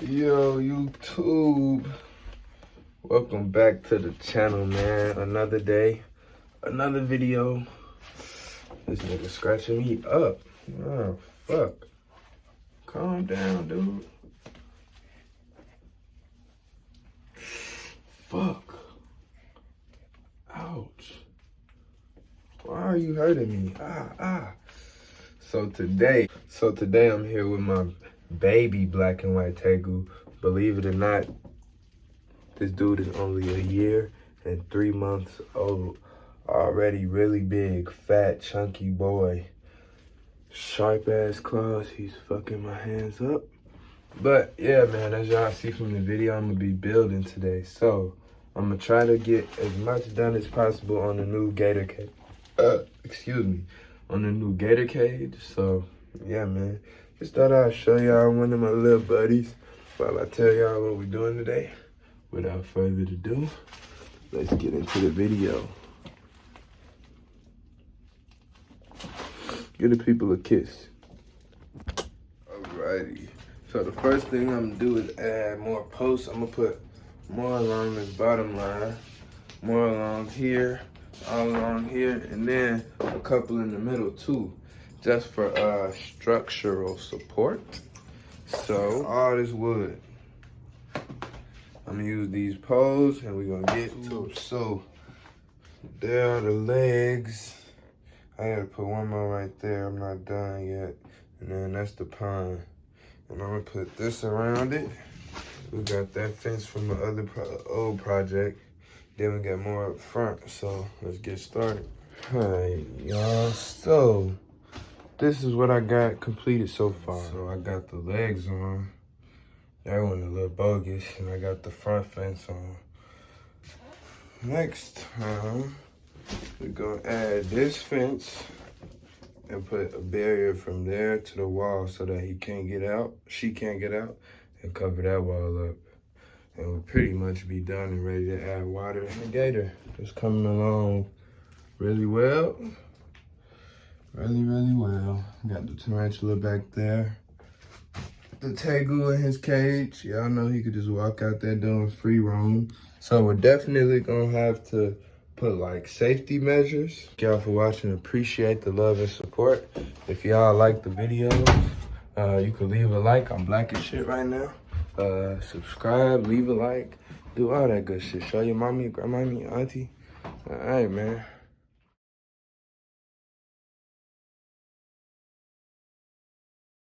Yo, YouTube. Welcome back to the channel, man. Another day, another video. This nigga scratching me up. Oh, fuck. Calm down, dude. Fuck. Ouch. Why are you hurting me? So today I'm here with my baby black and white Tegu. Believe it or not, this dude is only a year and 3 months old. Already really big, fat, chunky boy. Sharp ass claws. He's fucking my hands up. But yeah, man, as y'all see from the video, I'm gonna be building today. So I'm gonna try to get as much done as possible on the new Gator cage. On the new Gator cage. So yeah, man. Just thought I'd show y'all one of my little buddies while I tell y'all what we're doing today. Without further ado, let's get into the video. Give the people a kiss. Alrighty. So the first thing I'm gonna do is add more posts. I'm gonna put more along this bottom line, more along here, all along here, and then a couple in the middle too, just for structural support. So all this wood, I'm gonna use these poles and we're gonna get to it. So there are the legs. I gotta put one more right there. I'm not done yet. And then that's the pond. And I'm gonna put this around it. We got that fence from the other old project. Then we got more up front. So let's get started. All right, y'all. So this is what I got completed so far. So I got the legs on. That one a little bogus. And I got the front fence on. Next time, we're gonna add this fence and put a barrier from there to the wall so that he can't get out, she can't get out, and cover that wall up. And we'll pretty much be done and ready to add water. And the Gator is coming along really well. Really well. Got the tarantula back there. The Tegu in his cage. Y'all know he could just walk out there doing free roam. So we're definitely gonna have to put like safety measures. Thank y'all for watching. Appreciate the love and support. If y'all like the video, you can leave a like. I'm black as shit right now. Subscribe, leave a like, do all that good shit. Show your mommy, grandmommy, auntie. All right, man.